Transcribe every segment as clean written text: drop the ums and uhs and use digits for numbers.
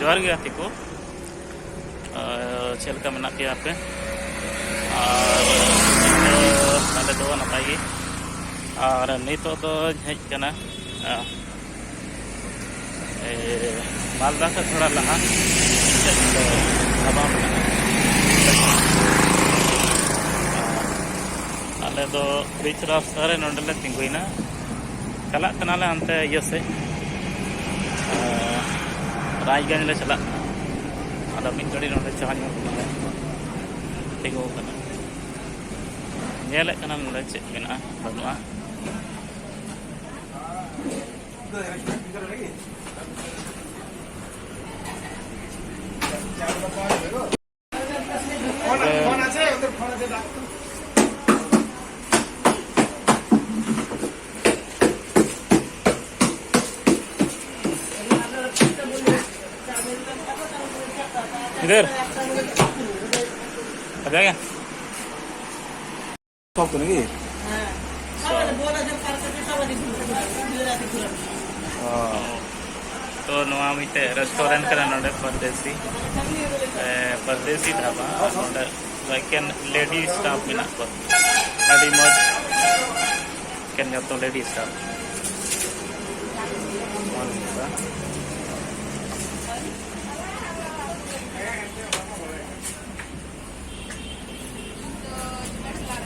जोहार गे गाते को चलका मेना पे आपे और दो नपाई गे और नितो तो हेज कना मालदा का थोड़ा लहा आले दो बीच रास्ता रे नोंडले तिंगुइना चला कनाले अंते इयो से राजगंज ले चला आदा मिन गड़ी नोंडे चाहन तिंगु कना नेले कना नोंडे चे मेना बनुआ इधर आ जाएगा सब तो नहीं तो नवा मिटे रेस्टोरेंट करा नोडे परदेसी ढाबा नोडे कैन लेडी स्टाफ मिना को अडी मज कैन तो लेडी स्टाफ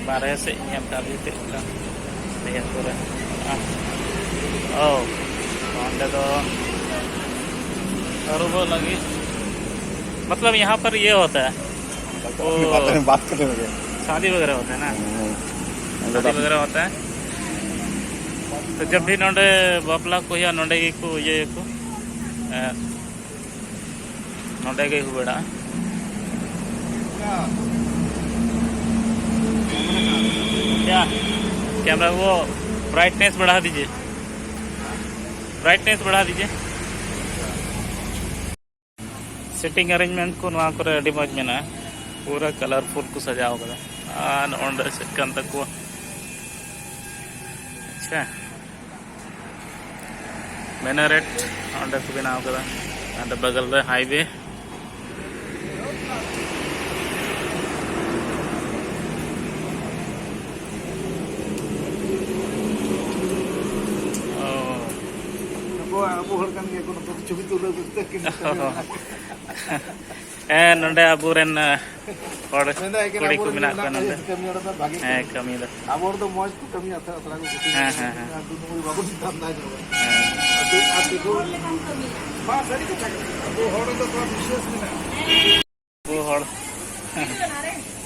बारह से यहाँ डाली थे पूरा तो अरुबो लगी मतलब यहाँ पर ये होता है बात करने लगे शादी वगैरह होता है ना शादी वगैरह होता है तो जब भी नोडे बापला को या नोडे को ये को नोडे के बेड़ा क्या कैमरा वो ब्राइटनेस बढ़ा दीजिए सिटिंग अरेंजमेंट को नवा करे अडी मज मेना पूरा कलरफुल को सजाओ कदा आन ओंडे सेकन तक को अच्छा मेनारेट ओंडे को बनाओ कदा अंदर बगल में हाईवे नोडे अबुरेन कुड़ी को मिना का नोडे कमी दा आबोर तो मौज को कमी आता असला को कुछ दुनु बाबू दाम ना जो को बा सरी के वो होड़ तो विशेष ना वो होड़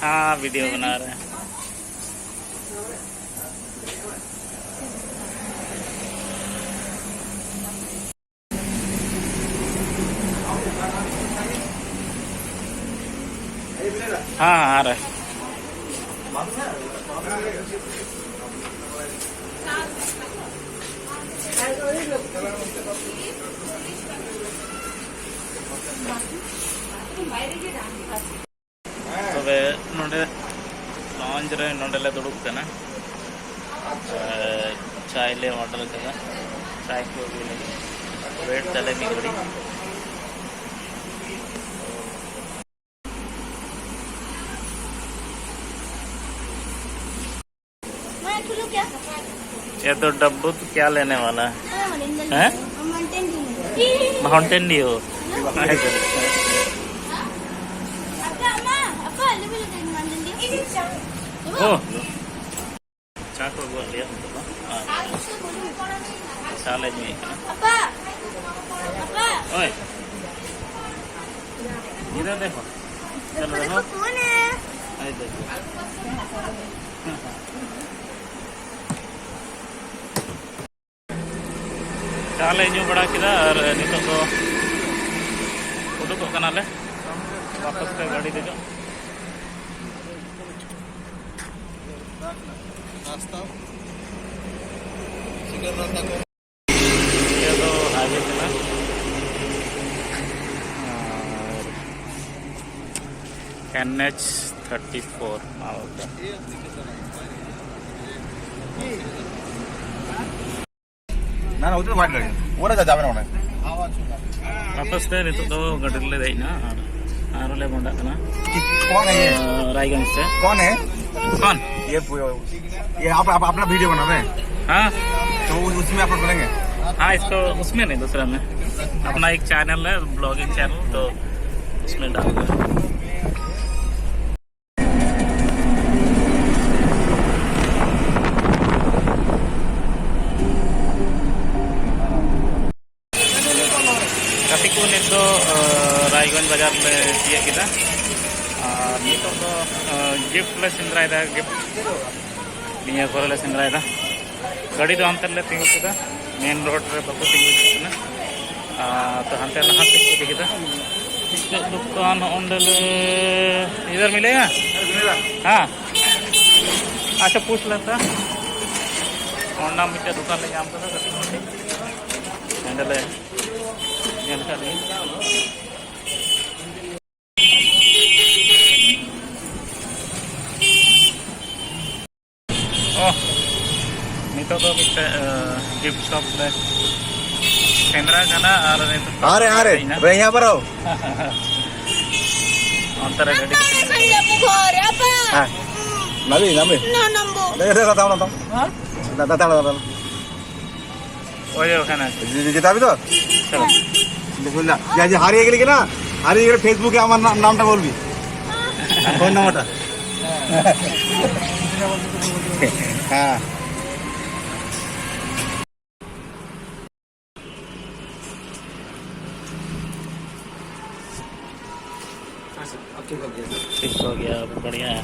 हां वीडियो बना रहे हैं हाँ आ रहा है तबे नोडे लॉन्ज रे नोडे ले दुड़ुब कना चाय ले ऑर्डर करा चाय को भी ले वेट चले मी घड़ी ये तो डब्बू तो क्या लेने वाला है माउंटेन ड्यू चाको बोल लिया साले जी ओए इधर देखो चलो देखो देखो चाले जो बड़ा किदा और नितो तो उडुको कनाले वापस पे गाड़ी दे दो रास्ता सिगर रास्ता को ये तो हाईवे चला NH34 मावका ना उधर वाट लगे वो ना जावे ना वापस ते नितो तो गडर ले देना और ले बंदा करना कौन है ये? रायगंज से कौन है कौन ये आप अपना वीडियो बना रहे हैं हाँ तो उसमें अपलोड करेंगे? हाँ इसको उसमें नहीं दूसरा में अपना एक चैनल है ब्लॉगिंग चैनल तो उसमें डाल दो Katiku nito Raigans bajar le dia kita nito to gift le sindra ida gift niya kore le sindra ida gadi do antar le tingu kita main road re baku tingu kita तो हम तेरा हाथ से देखिए तो दुकान ओंडले इधर मिलेगा हाँ अच्छा पूछ लेता ओंडा मिट्टे दुकान ले जाम करता हैंडल है ये कर रही ओह नितो तो मिट्टे गिफ्ट शॉप ले केंद्रा करना अरे रे यहाँ पर आओ अंतर गड्डी नबी ओए खाना যেতে হবে তো चलो দেখো না যে হারিয়ে গেলি কিনা হারিয়ে গেলে ফেসবুকে আমার নামটা বলবি ফোন নাম্বারটা হ্যাঁ ठीक हो गया बढ़िया है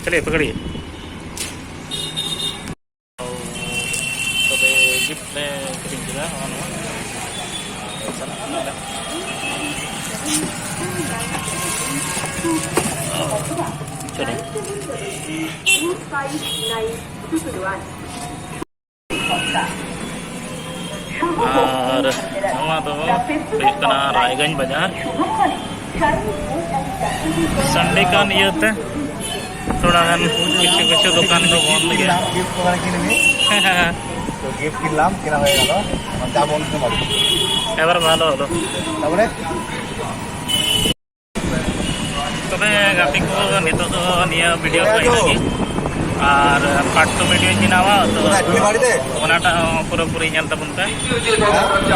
चलिए पकड़िए तबे गिफ्ट ले किrim juga चलो और नवा तो इतना रायगंज बाजार संडे का नियत है थोड़ा किसी दुकान तो बंद गया তো গিফট কিনলাম কেনা হয়ে গেল যাব অন্য সময় এবার ভালো হলো তারপরে তবে গাতি को নিতো তো নিয়ে ভিডিও করি নাকি আর পার্ট 2 ভিডিও কিনাওয়া তো বাড়িতে ওনাটা পুরোপুরি ñel তাবুন তে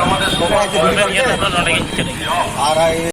আমাদের সবাই নিয়ে তো নড়ে গেছে আর